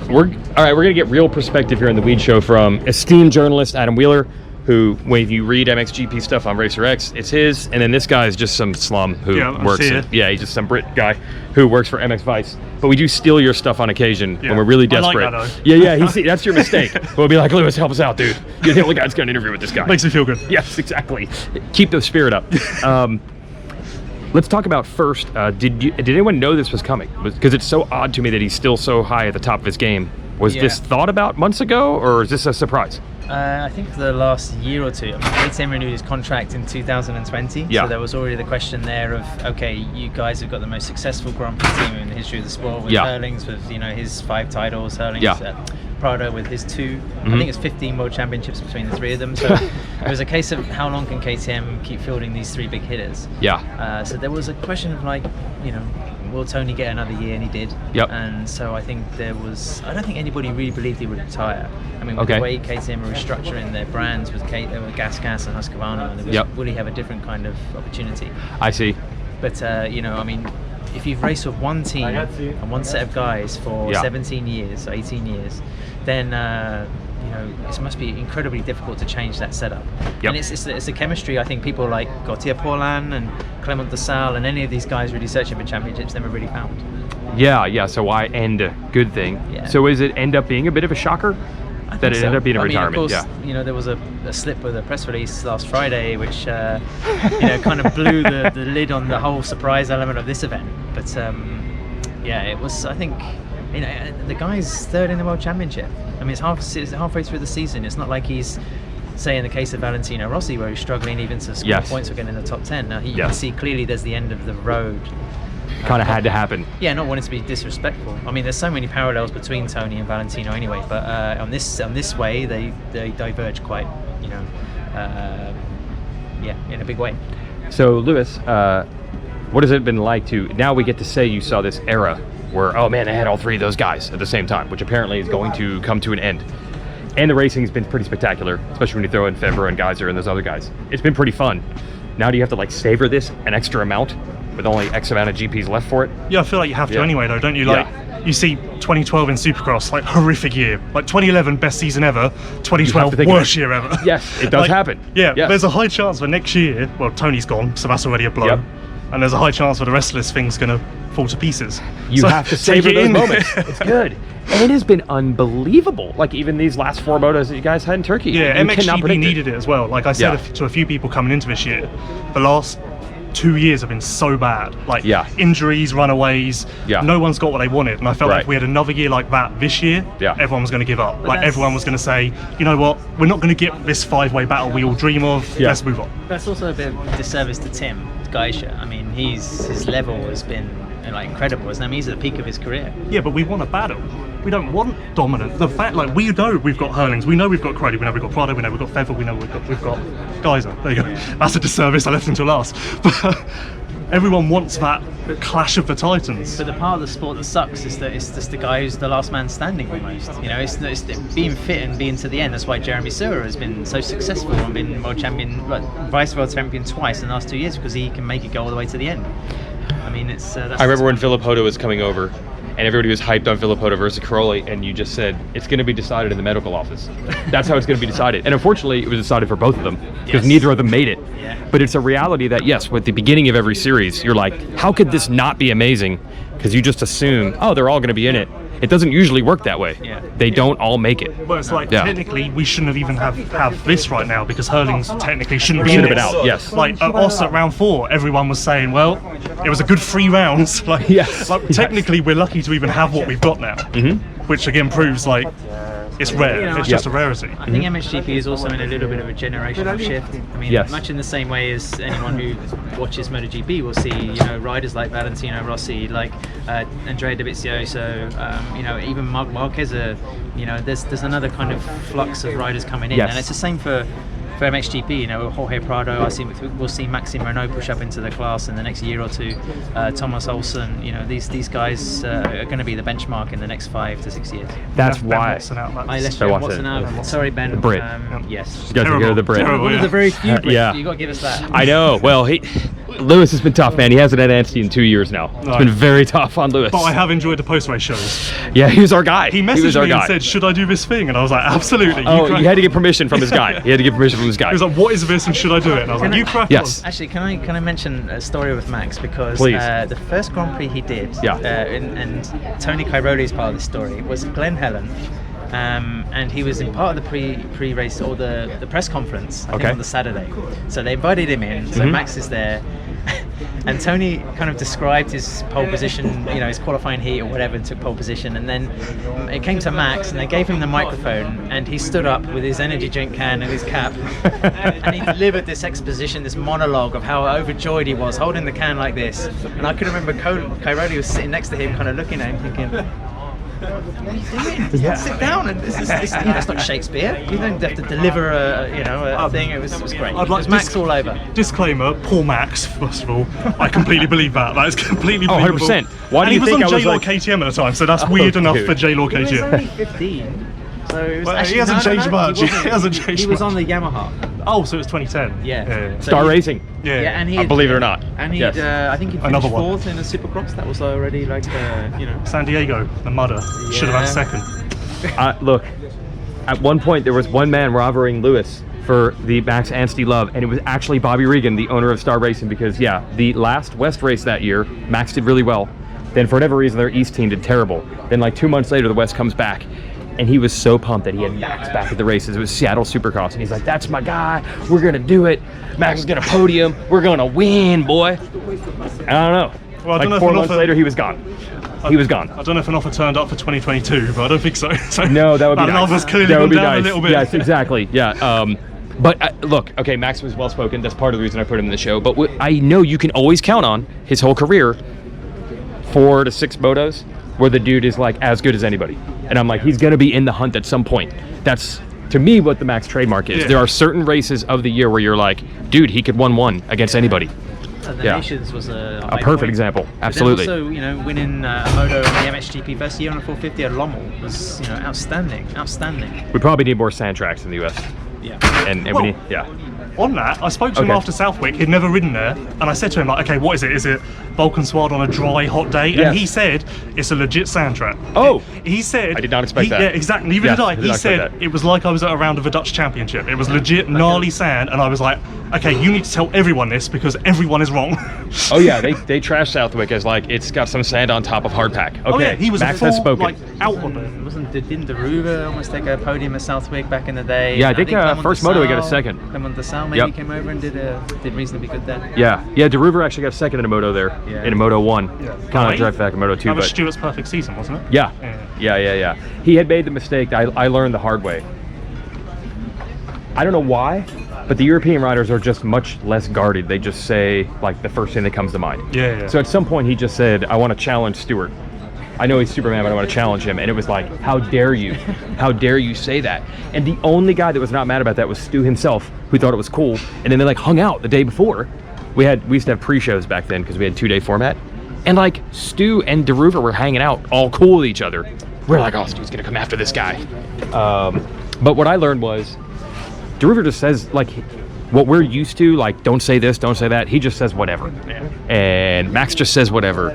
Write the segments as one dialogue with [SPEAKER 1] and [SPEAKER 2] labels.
[SPEAKER 1] We're gonna get real perspective here on the Weege Show from esteemed journalist Adam Wheeler, who, when you read MXGP stuff on Racer X, it's his, and then this guy is just some slum who works. He's just some Brit guy who works for MX Vice. But we do steal your stuff on occasion when we're really desperate.
[SPEAKER 2] I like that,
[SPEAKER 1] that's your mistake. We'll be like, Lewis, help us out, dude. You're the only guy that's got an interview with this guy.
[SPEAKER 2] Makes me feel good.
[SPEAKER 1] Yes, exactly. Keep the spirit up. Let's talk about first. Did anyone know this was coming? Because it's so odd to me that he's still so high at the top of his game. Was this thought about months ago, or is this a surprise?
[SPEAKER 3] I think for the last year or two, KTM renewed his contract in 2020, so there was already the question there of, okay, you guys have got the most successful Grand Prix team in the history of the sport with Hurlings, with his 5 titles, Hurlings, Prado with his 2. I think it's 15 world championships between the 3 of them. So it was a case of how long can KTM keep fielding these 3 big hitters. So there was a question of like, will Tony get another year? And he did. And so I think I don't think anybody really believed he would retire. I mean, with the way KTM are restructuring their brands with Gas and Husqvarna, will he have a different kind of opportunity?
[SPEAKER 1] I see.
[SPEAKER 3] But, if you've raced with one team and one set of guys for 17 years, 18 years, then it must be incredibly difficult to change that setup. And it's a chemistry. I think people like Gautier Paulin and Clement Desal and any of these guys really searching for championships never really found.
[SPEAKER 1] So why end a good thing? So is it end up being a bit of a shocker? That it ended up being a retirement.
[SPEAKER 3] Of course, there was a slip with a press release last Friday, which kind of blew the lid on the whole surprise element of this event. But it was. I think the guy's 3rd in the World Championship. I mean, it's halfway through the season. It's not like he's, say, in the case of Valentino Rossi, where he's struggling even to score points or get in the top 10. Now you can see clearly there's the end of the road.
[SPEAKER 1] Kind of had to happen.
[SPEAKER 3] Not wanting to be disrespectful. I mean, there's so many parallels between Tony and Valentino anyway, but on this way they diverge quite, in a big way.
[SPEAKER 1] So Lewis, what has it been like to, now we get to say you saw this era where, oh man, I had all 3 of those guys at the same time, which apparently is going to come to an end. And the racing has been pretty spectacular, especially when you throw in Febvre and Geyser and those other guys. It's been pretty fun. Now do you have to savor this an extra amount with only X amount of GPs left for it?
[SPEAKER 2] Yeah, I feel like you have to anyway though, don't you? You see 2012 in Supercross, horrific year. 2011, best season ever. 2012, worst year ever.
[SPEAKER 1] Yes, it does happen.
[SPEAKER 2] There's a high chance for next year, well, Tony's gone, so that's already a blow. And there's a high chance for the rest of this thing's going to fall to pieces.
[SPEAKER 1] You have to savor those moments. It's good. And it has been unbelievable. Even these last 4 motos that you guys had in Turkey.
[SPEAKER 2] Yeah, MXGP needed it as well. Like I said to a few people coming into this year, the last 2 years have been so bad. Injuries, runaways, no one's got what they wanted. And I felt like if we had another year like that this year, everyone was going to give up. Everyone was going to say, you know what, we're not going to get this 5-way battle we all dream of, let's move on.
[SPEAKER 3] That's also a bit of disservice to Tim Geisha. I mean, his level has been incredible. I mean, he's at the peak of his career.
[SPEAKER 2] Yeah, but we want a battle. We don't want dominant. The fact, we know we've got Hurlings, we know we've got Crowley, we know we've got Prado, we know we've got Febvre, we know we've got Geyser. There you go. That's a disservice. I left until last. But everyone wants that clash of the titans.
[SPEAKER 3] But the part of the sport that sucks is that it's just the guy who's the last man standing almost. It's being fit and being to the end. That's why Jeremy Sewer has been so successful and been world champion, vice world champion twice in the last 2 years, because he can make it go all the way to the end. I mean, I
[SPEAKER 1] remember when Filippo was coming over, and everybody was hyped on Filippo versus Cairoli, and you just said, it's going to be decided in the medical office. That's how it's going to be decided. And unfortunately, it was decided for both of them, because neither of them made it. But it's a reality that, yes, with the beginning of every series, you're like, how could this not be amazing? Because you just assume, oh, they're all going to be in it. It doesn't usually work that way. They don't all make it.
[SPEAKER 2] Well, it's technically, we shouldn't even have this right now, because Hurlings technically shouldn't be in it.
[SPEAKER 1] Out, yes.
[SPEAKER 2] At us at round 4, everyone was saying, well, it was a good 3 rounds. Technically, we're lucky to even have what we've got now, which again proves it's rare. It's just a rarity.
[SPEAKER 3] I think MXGP is also in a little bit of a generational shift. I mean, much in the same way as anyone who watches MotoGP will see, riders like Valentino Rossi, like Andrea Dovizioso, even Marc Marquez. There's another kind of flux of riders coming in, and it's the same for MXGP. Jorge Prado, we'll see Maxime Renault push up into the class in the next year or 2. Thomas Olsen, these guys are going to be the benchmark in the next 5 to 6 years.
[SPEAKER 1] That's why.
[SPEAKER 3] Watson out. Sorry, Ben.
[SPEAKER 1] The Brit.
[SPEAKER 3] Yes.
[SPEAKER 1] You guys go to the Brit.
[SPEAKER 3] One of the very few Brits. You got to give us that.
[SPEAKER 1] I know. Well, Lewis has been tough, man. He hasn't had Anstey in 2 years now. It's been very tough on Lewis.
[SPEAKER 2] But I have enjoyed the post-race shows.
[SPEAKER 1] Yeah, he was our guy.
[SPEAKER 2] He messaged me and said, should I do this thing? And I was like, absolutely.
[SPEAKER 1] You had to get permission from his guy. He had to get permission from his guy.
[SPEAKER 2] He was like, what is this and should I do it? And I was like, you crack on.
[SPEAKER 3] Actually, can I mention a story with Max? Because the first Grand Prix he did, and Tony Cairoli is part of this story, was Glen Helen. And he was in part of the pre-race or the press conference, I think on the Saturday. So they invited him in, so Max is there. And Tony kind of described his pole position, his qualifying heat or whatever, and took pole position. And then it came to Max, and they gave him the microphone, and he stood up with his energy drink can and his cap, and he delivered this exposition, this monologue of how overjoyed he was, holding the can like this. And I could remember Cairoli was sitting next to him, kind of looking at him, thinking, what are you doing? Just sit down, and this it's not Shakespeare. You don't have to deliver a thing. It was great.
[SPEAKER 2] I'd like
[SPEAKER 3] Max all over.
[SPEAKER 2] Disclaimer: poor Max. First of all, I completely believe that. That is completely believable.
[SPEAKER 1] 100%. Why do you think I was
[SPEAKER 2] he was on J-Law KTM at the time, so that's weird enough for J-Law KTM.
[SPEAKER 3] He was only 15. So it was
[SPEAKER 2] he hasn't changed much. He hasn't changed much.
[SPEAKER 3] He was on the Yamaha.
[SPEAKER 2] Oh, so it was 2010.
[SPEAKER 3] Yeah.
[SPEAKER 1] So Star Racing.
[SPEAKER 3] Yeah, and he
[SPEAKER 1] believe it or not.
[SPEAKER 3] And he, I think he finished fourth in a Supercross. That was already like,
[SPEAKER 2] San Diego, the mudder. Should have had second.
[SPEAKER 1] Look, at one point there was one man rivaling Lewis for the Max Anstey love, and it was actually Bobby Regan, the owner of Star Racing, because the last West race that year, Max did really well. Then for whatever reason, their East team did terrible. Then like 2 months later, the West comes back. And he was so pumped that he had Max back at the races. It was Seattle Supercross. And he's like, that's my guy. We're going to do it. Max is going to podium. We're going to win, boy. I don't know.
[SPEAKER 2] Well,
[SPEAKER 1] like 4 months later, he was gone. He was gone.
[SPEAKER 2] I don't know if an offer turned up for 2022, but I don't think so.
[SPEAKER 1] No, that would be nice.
[SPEAKER 2] Offer's clearly gone down a little bit.
[SPEAKER 1] Yes, exactly. Yeah. But look, okay, Max was well-spoken. That's part of the reason I put him in the show. But I know you can always count on his whole career, 4 to 6 motos, where the dude is like as good as anybody. And I'm like, he's going to be in the hunt at some point. That's, to me, what the Max trademark is. There are certain races of the year where you're like, dude, he could win against anybody.
[SPEAKER 3] The Nations was a
[SPEAKER 1] perfect example. Absolutely.
[SPEAKER 3] But then also, winning a moto in the MXGP first year on a 450 at Lommel was, outstanding.
[SPEAKER 1] We probably need more sand tracks in the US.
[SPEAKER 3] Yeah.
[SPEAKER 1] And we need,
[SPEAKER 2] On that, I spoke to him after Southwick. He'd never ridden there, and I said to him, like, okay, what is it? Is it Vulcan Sward on a dry, hot day?
[SPEAKER 1] Yes.
[SPEAKER 2] And he said it's a legit sand track.
[SPEAKER 1] Oh,
[SPEAKER 2] he said
[SPEAKER 1] I did not expect that.
[SPEAKER 2] Yeah, exactly. Neither did I. He said it was like I was at a round of a Dutch championship. It was legit gnarly sand, and I was like, okay, you need to tell everyone this because everyone is wrong.
[SPEAKER 1] Oh yeah, they trashed Southwick as like it's got some sand on top of hardpack. Okay,
[SPEAKER 2] oh yeah, he was
[SPEAKER 1] Max
[SPEAKER 2] full,
[SPEAKER 1] has spoken.
[SPEAKER 2] Like, out on it.
[SPEAKER 3] Didn't Deruva almost take a podium at Southwick back in the day?
[SPEAKER 1] Yeah, I think first moto he got a second.
[SPEAKER 3] Clement Desal maybe came over and did reasonably good there.
[SPEAKER 1] Yeah, Deruva actually got a second in a moto there, in a Moto 1. Kind of drive back in Moto 2.
[SPEAKER 2] That was Stewart's perfect season, wasn't it?
[SPEAKER 1] Yeah. He had made the mistake. I learned the hard way. I don't know why, but the European riders are just much less guarded. They just say like the first thing that comes to mind.
[SPEAKER 2] Yeah.
[SPEAKER 1] So at some point he just said, I want to challenge Stewart. I know he's Superman, but I want to challenge him. And it was like, how dare you? How dare you say that? And the only guy that was not mad about that was Stu himself, who thought it was cool. And then they like hung out the day before. We used to have pre-shows back then because we had 2-day format. And like Stu and Deruva were hanging out, all cool with each other. We're like, oh, Stu's gonna come after this guy. But what I learned was, Deruva just says like what we're used to, like don't say this, don't say that. He just says whatever. And Max just says whatever.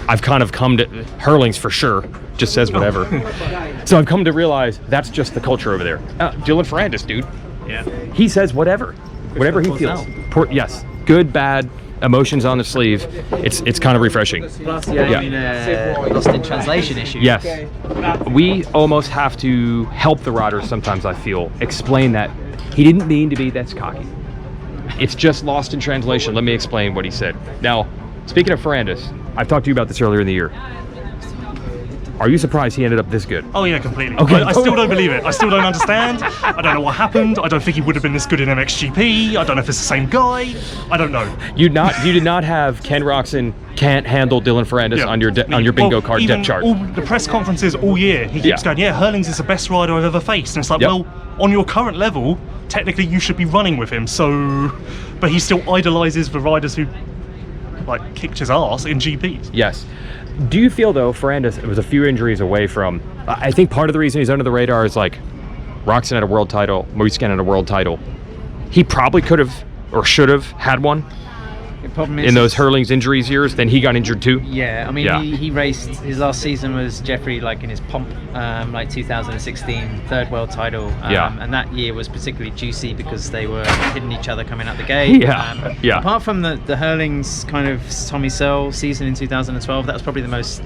[SPEAKER 1] I've kind of come to, Hurlings for sure, just says whatever. So I've come to realize that's just the culture over there. Dylan Ferrandis, dude.
[SPEAKER 3] Yeah.
[SPEAKER 1] He says whatever he feels. Yes, good, bad, emotions on the sleeve. It's kind of refreshing.
[SPEAKER 3] Plus, lost in translation issues.
[SPEAKER 1] Yes. We almost have to help the riders sometimes, I feel. Explain that he didn't mean to be that's cocky. It's just lost in translation. Let me explain what he said. Now, speaking of Ferrandis, I've talked to you about this earlier in the year. Are you surprised he ended up this good?
[SPEAKER 2] Oh yeah, completely.
[SPEAKER 1] Okay.
[SPEAKER 2] I still don't believe it. I still don't understand. I don't know what happened. I don't think he would have been this good in MXGP. I don't know if it's the same guy. I don't know.
[SPEAKER 1] You did not have Ken Roxon can't handle Dylan Ferrandis on your bingo card depth chart.
[SPEAKER 2] All the press conferences all year, he keeps going, Hurlings is the best rider I've ever faced. And it's like, well, on your current level, technically you should be running with him. So, but he still idolizes the riders who like kicked his ass in GPs.
[SPEAKER 1] Yes. Do you feel though, Ferrandis was a few injuries away from, I think part of the reason he's under the radar is like, Roxon had a world title, Weege had a world title. He probably could have or should have had one.
[SPEAKER 3] The problem is
[SPEAKER 1] in those Hurlings injuries years, then he got injured too.
[SPEAKER 3] Yeah, I mean, he raced, his last season was Jeffrey, like in his pomp, like 2016, third world title. And that year was particularly juicy because they were hitting each other coming out the gate. Apart from the Hurlings kind of Tommy Searle season in 2012, that was probably the most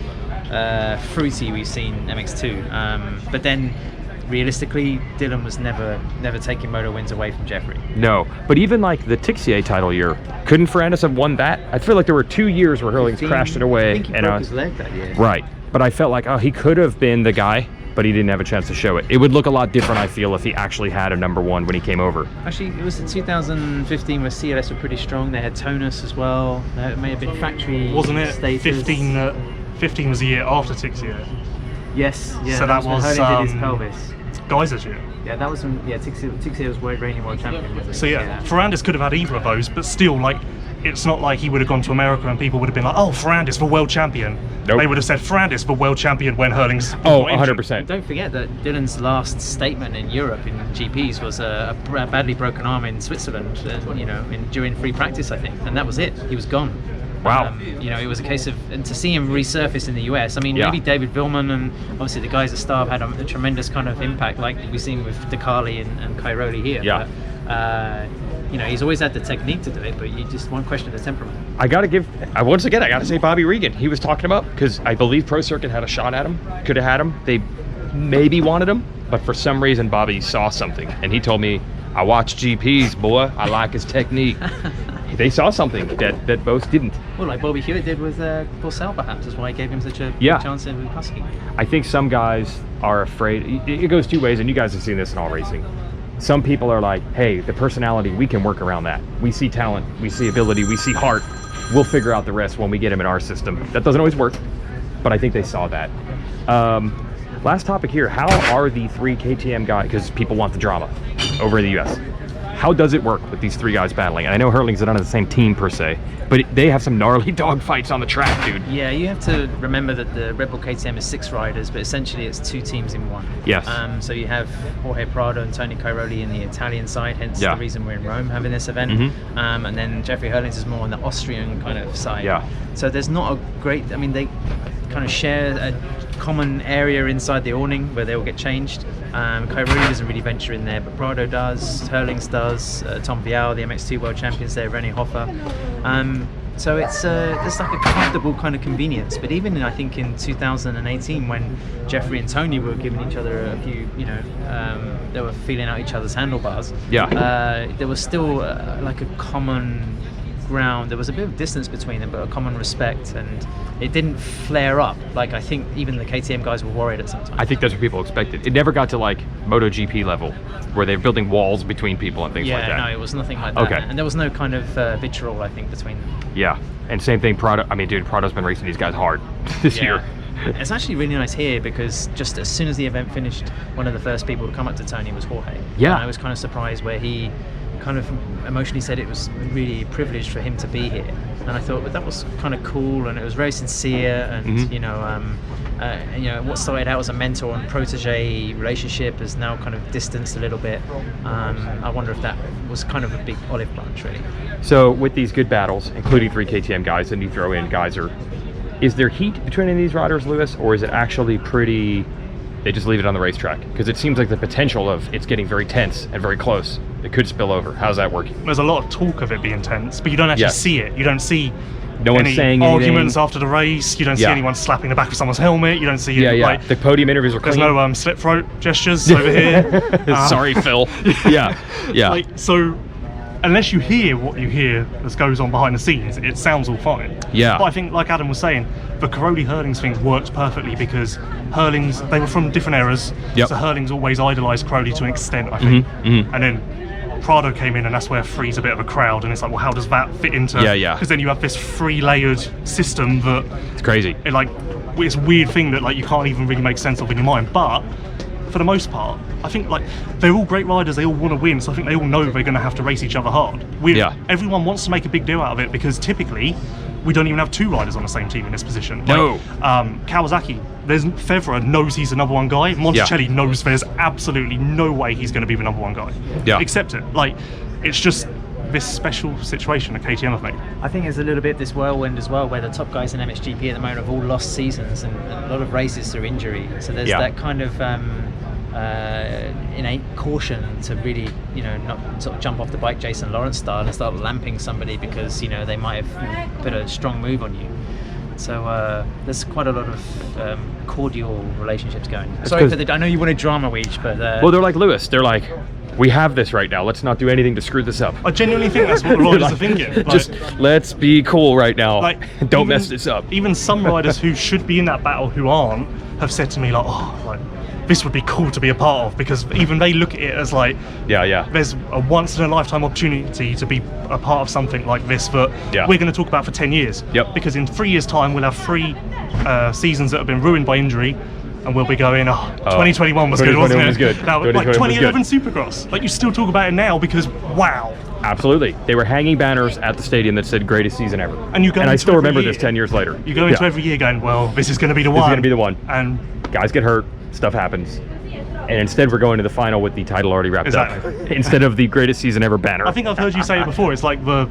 [SPEAKER 3] fruity we've seen MX2. But then realistically, Dylan was never taking moto wins away from Jeffrey. No,
[SPEAKER 1] but even like the Tixier title year, couldn't Ferrandis have won that? I feel like there were 2 years where Hurlings crashed it away.
[SPEAKER 3] I think he broke his leg that year.
[SPEAKER 1] Right, but I felt like, oh, he could have been the guy, but he didn't have a chance to show it. It would look a lot different, I feel, if he actually had a number one when he came over.
[SPEAKER 3] Actually, it was in 2015 where CLS were pretty strong. They had Tonus as well. It may have been factory.
[SPEAKER 2] Wasn't it
[SPEAKER 3] status.
[SPEAKER 2] 15 was the year after Tixier?
[SPEAKER 3] Yes, yeah.
[SPEAKER 2] So that was
[SPEAKER 3] did his pelvis.
[SPEAKER 2] Geyser's year.
[SPEAKER 3] Yeah, that was when, Tixier was reigning world champion.
[SPEAKER 2] So Ferrandis could have had either of those, but still, like, it's not like he would have gone to America and people would have been like, oh, Ferrandis for world champion. Nope. They would have said Ferrandis for world champion when Hurlings.
[SPEAKER 1] Oh, 100%.
[SPEAKER 3] Don't forget that Dylan's last statement in Europe in GPs was a badly broken arm in Switzerland, during free practice, I think, and that was it. He was gone.
[SPEAKER 1] Wow.
[SPEAKER 3] It was a case of, and to see him resurface in the US, I mean, maybe David Villman and obviously the guys at Stav had a tremendous kind of impact, like we've seen with Decali and Cairoli here.
[SPEAKER 1] Yeah.
[SPEAKER 3] But, he's always had the technique to do it, but you just won't question the temperament.
[SPEAKER 1] I got to say Bobby Regan. He was talking about, because I believe Pro Circuit had a shot at him, could have had him. They maybe wanted him, but for some reason Bobby saw something, and he told me, I watch GPs, boy. I like his technique. They saw something that both didn't.
[SPEAKER 3] Well, like Bobby Hewitt did with Porcel, perhaps. That's why he gave him such a big chance in Husky.
[SPEAKER 1] I think some guys are afraid. It goes two ways, and you guys have seen this in all racing. Some people are like, hey, the personality, we can work around that. We see talent, we see ability, we see heart. We'll figure out the rest when we get him in our system. That doesn't always work, but I think they saw that. Last topic here, how are the three KTM guys, because people want the drama over in the US, how does it work with these three guys battling? And I know Hurlings are not on the same team per se, but they have some gnarly dog fights on the track, dude.
[SPEAKER 3] Yeah, you have to remember that the Red Bull KTM is 6 riders, but essentially it's 2 teams in one.
[SPEAKER 1] Yes.
[SPEAKER 3] So you have Jorge Prado and Antonio Cairoli in the Italian side, hence the reason we're in Rome having this event.
[SPEAKER 1] Mm-hmm.
[SPEAKER 3] And then Jeffrey Hurlings is more on the Austrian kind of side.
[SPEAKER 1] Yeah.
[SPEAKER 3] So there's not a great, they kind of share a common area inside the awning where they all get changed. Cairoli doesn't really venture in there, but Prado does, Hurlings does, Tom Vial, the MX2 world champions there, René Hoffer. So it's like a comfortable kind of convenience. But even I think in 2018, when Jeffrey and Tony were giving each other a few, they were feeling out each other's handlebars.
[SPEAKER 1] Yeah.
[SPEAKER 3] There was still like a common ground. There was a bit of distance between them, but a common respect, and it didn't flare up. Like I think even the KTM guys were worried at some time.
[SPEAKER 1] I think that's what people expected. It never got to like MotoGP level, where they're building walls between people and things like that.
[SPEAKER 3] Yeah, no, it was nothing like that.
[SPEAKER 1] Okay.
[SPEAKER 3] And there was no kind of vitriol, I think, between them.
[SPEAKER 1] Yeah, and same thing, Prado. I mean, dude, Prado's been racing these guys hard this year.
[SPEAKER 3] It's actually really nice here because just as soon as the event finished, one of the first people to come up to Tony was Jorge.
[SPEAKER 1] Yeah.
[SPEAKER 3] And I was kind of surprised where he kind of emotionally said it was really a privilege for him to be here, and I thought, but that was kind of cool, and it was very sincere, and what started out as a mentor and protege relationship has now kind of distanced a little bit. I wonder if that was kind of a big olive branch, really.
[SPEAKER 1] So with these good battles, including 3 KTM guys, and you throw in Geyser, is there heat between any of these riders, Lewis, or is it actually pretty, they just leave it on the racetrack? Because it seems like the potential of it's getting very tense and very close. It could spill over. How's that working?
[SPEAKER 2] There's a lot of talk of it being tense, but you don't actually see it. You don't see
[SPEAKER 1] no one saying
[SPEAKER 2] arguments
[SPEAKER 1] anything
[SPEAKER 2] after the race. You don't see anyone slapping the back of someone's helmet. You don't see
[SPEAKER 1] like the podium interviews are clean.
[SPEAKER 2] There's no slit throat gestures over here.
[SPEAKER 1] Sorry, Phil. Yeah.
[SPEAKER 2] So unless you hear what you hear that goes on behind the scenes, it sounds all fine.
[SPEAKER 1] Yeah.
[SPEAKER 2] But I think, like Adam was saying, the Cairoli Hurlings thing worked perfectly because Hurlings, they were from different eras.
[SPEAKER 1] Yep.
[SPEAKER 2] So Hurlings always idolised Cairoli to an extent, I think.
[SPEAKER 1] Mm-hmm.
[SPEAKER 2] And then Prado came in, and that's where frees a bit of a crowd, and it's like, well, how does that fit into? Because then you have this 3-layered system that
[SPEAKER 1] it's crazy.
[SPEAKER 2] It's a weird thing that like you can't even really make sense of in your mind. But for the most part, I think like they're all great riders. They all want to win, so I think they all know they're going to have to race each other hard. Everyone wants to make a big deal out of it because typically we don't even have 2 riders on the same team in this position.
[SPEAKER 1] No.
[SPEAKER 2] Kawasaki, Fevra knows he's the number 1 guy. Monticelli knows there's absolutely no way he's going to be the number 1 guy.
[SPEAKER 1] Yeah.
[SPEAKER 2] Accept it. Like, it's just this special situation that KTM have made?
[SPEAKER 3] I think there's a little bit this whirlwind as well, where the top guys in MXGP at the moment have all lost seasons and a lot of races through injury. So there's that kind of innate caution to really, not sort of jump off the bike Jason Lawrence style and start lamping somebody because they might have put a strong move on you. So there's quite a lot of cordial relationships going. Sorry for I know you wanted drama, Weege, but
[SPEAKER 1] well, they're like Lewis. They're like, we have this right now. Let's not do anything to screw this up.
[SPEAKER 2] I genuinely think that's what the riders are thinking. Like,
[SPEAKER 1] just let's be cool right now. Don't mess this up.
[SPEAKER 2] Even some riders who should be in that battle who aren't have said to me this would be cool to be a part of, because even they look at it as like, there's a once in a lifetime opportunity to be a part of something like this that we're going to talk about for 10 years. Because in 3 years' time we'll have 3 seasons that have been ruined by injury, and we'll be going, 2021 was good, wasn't it? Now, like 2011 Supercross, like you still talk about it now because wow.
[SPEAKER 1] Absolutely, they were hanging banners at the stadium that said "greatest season ever,"
[SPEAKER 2] and
[SPEAKER 1] I still remember this 10 years later.
[SPEAKER 2] You go into every year going, well, this is going to be the one.
[SPEAKER 1] This is going to be the one.
[SPEAKER 2] And
[SPEAKER 1] guys get hurt, stuff happens, and instead we're going to the final with the title already wrapped up instead of the greatest season ever banner.
[SPEAKER 2] I think I've heard you say it before. It's like the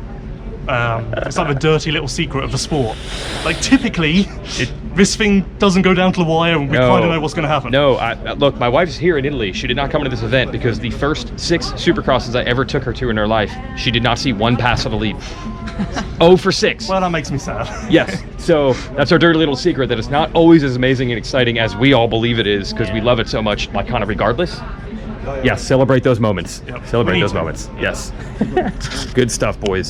[SPEAKER 2] dirty little secret of the sport. Like typically, this thing doesn't go down to the wire, and we kind of know what's going to happen.
[SPEAKER 1] No, look, my wife's here in Italy. She did not come to this event because the first 6 Supercrosses I ever took her to in her life, she did not see one pass of the lead. 0 for 6.
[SPEAKER 2] Well, that makes me sad.
[SPEAKER 1] Yes, so that's our dirty little secret, that it's not always as amazing and exciting as we all believe it is, because we love it so much, like kind of regardless. Yes, celebrate those moments. Celebrate those moments. Yes. Good stuff, boys.